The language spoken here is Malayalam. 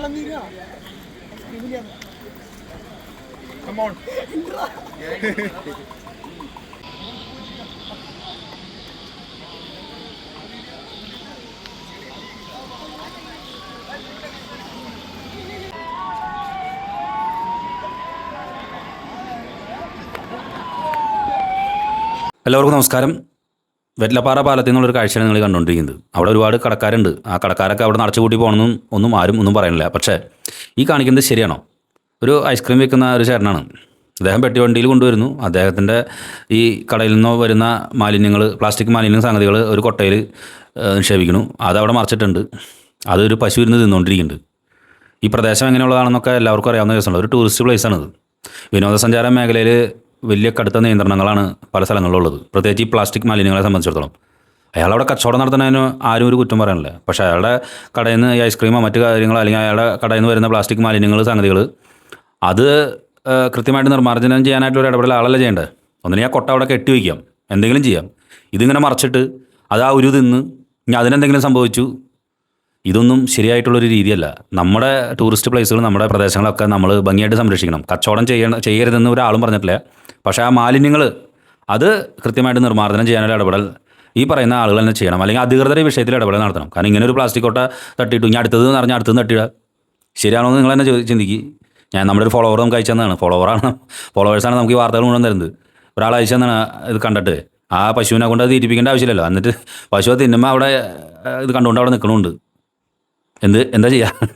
Come on. എല്ലാവർക്കും നമസ്കാരം. വെറ്റ്ലപ്പാറ പാലത്തിൽ നിന്നുള്ളൊരു കാഴ്ചയാണ് നിങ്ങൾ കണ്ടുകൊണ്ടിരിക്കുന്നത്. അവിടെ ഒരുപാട് കടക്കാരുണ്ട്. ആ കടക്കാരൊക്കെ അവിടെ നടച്ചു കൂട്ടി പോകണമെന്നും ആരും ഒന്നും പറയുന്നില്ല. പക്ഷേ ഈ കാണിക്കുന്നത് ശരിയാണോ? ഒരു ഐസ്ക്രീം വിൽക്കുന്ന ഒരു ചേട്ടനാണ്. അദ്ദേഹം പെട്ടി വണ്ടിയിൽ കൊണ്ടുവരുന്നു. അദ്ദേഹത്തിൻ്റെ ഈ കടയിൽ നിന്നോ വരുന്ന മാലിന്യങ്ങൾ, പ്ലാസ്റ്റിക് മാലിന്യ സംഗതികൾ ഒരു കൊട്ടയിൽ നിക്ഷേപിക്കുന്നു. അതവിടെ മറച്ചിട്ടുണ്ട്. അതൊരു പശു ഇരുന്ന് തിന്നുകൊണ്ടിരിക്കുന്നുണ്ട്. ഈ പ്രദേശം എങ്ങനെയുള്ളതാണെന്നൊക്കെ എല്ലാവർക്കും അറിയാവുന്ന കേസുണ്ട്. ഒരു ടൂറിസ്റ്റ് പ്ലേസാണിത്. വിനോദസഞ്ചാര മേഖലയിൽ വലിയ കടുത്ത നിയന്ത്രണങ്ങളാണ് പല സ്ഥലങ്ങളിലുള്ളത്, പ്രത്യേകിച്ച് ഈ പ്ലാസ്റ്റിക് മാലിന്യങ്ങളെ സംബന്ധിച്ചിടത്തോളം. അയാളവിടെ കച്ചവടം നടത്തുന്നതിന് ആരും ഒരു കുറ്റം പറയാനില്ല. പക്ഷേ അയാളുടെ കടയിൽ നിന്ന് ഈ ഐസ്ക്രീമോ മറ്റു കാര്യങ്ങളോ അല്ലെങ്കിൽ അയാളുടെ കടയിൽ നിന്ന് വരുന്ന പ്ലാസ്റ്റിക് മാലിന്യങ്ങൾ സംഗതികൾ അത് കൃത്യമായിട്ട് നിർമ്മാർജ്ജനം ചെയ്യാനായിട്ടുള്ള ഇടപെടൽ ആളല്ല ചെയ്യേണ്ടത്. ഒന്നിനെ ആ കൊട്ട അവിടെ കെട്ടി വയ്ക്കാം, എന്തെങ്കിലും ചെയ്യാം. ഇതിങ്ങനെ മറച്ചിട്ട് അത് ആ ഒരു തിന്ന് ഇനി അതിനെന്തെങ്കിലും സംഭവിച്ചു, ഇതൊന്നും ശരിയായിട്ടുള്ളൊരു രീതിയല്ല. നമ്മുടെ ടൂറിസ്റ്റ് പ്ലേസുകൾ, നമ്മുടെ പ്രദേശങ്ങളൊക്കെ നമ്മൾ ഭംഗിയായിട്ട് സംരക്ഷിക്കണം. കച്ചവടം ചെയ്യരുതെന്ന് ഒരാളും പറഞ്ഞിട്ടില്ല. പക്ഷേ ആ മാലിന്യങ്ങൾ അത് കൃത്യമായിട്ട് നിർമ്മാർജ്ജനം ചെയ്യാനുള്ള ഇടപെടൽ ഈ പറയുന്ന ആളുകൾ തന്നെ ചെയ്യണം. അല്ലെങ്കിൽ അധികൃതർ ഈ വിഷയത്തിൽ ഇടപെടൽ നടത്തണം. കാരണം ഇങ്ങനെ ഒരു പ്ലാസ്റ്റിക് കൊട്ട തട്ടിയിട്ടു ഇനി അടുത്തത് എന്ന് പറഞ്ഞാൽ അടുത്തത് തട്ടിയിടുക ശരിയാണോ എന്ന് നിങ്ങൾ തന്നെ ചിന്തിക്കുക. ഞാൻ നമ്മുടെ ഒരു ഫോളോവർ നമുക്ക് അയച്ചു തന്നതാണ്. ഫോളോവേഴ്സാണ് നമുക്ക് ഈ വാർത്തകൾ കൊണ്ടു തരുന്നത്. ഒരാൾ അയച്ചു തന്നാണ് ഇത് കണ്ടിട്ട്. ആ പശുവിനെ കൊണ്ട് അത് തീറ്റിപ്പിക്കേണ്ട ആവശ്യമില്ലല്ലോ. എന്നിട്ട് പശുവെ തിന്നുമ്പോൾ അവിടെ ഇത് കണ്ടുകൊണ്ട് അവിടെ നിൽക്കണമുണ്ട്. എന്താ ചെയ്യുക?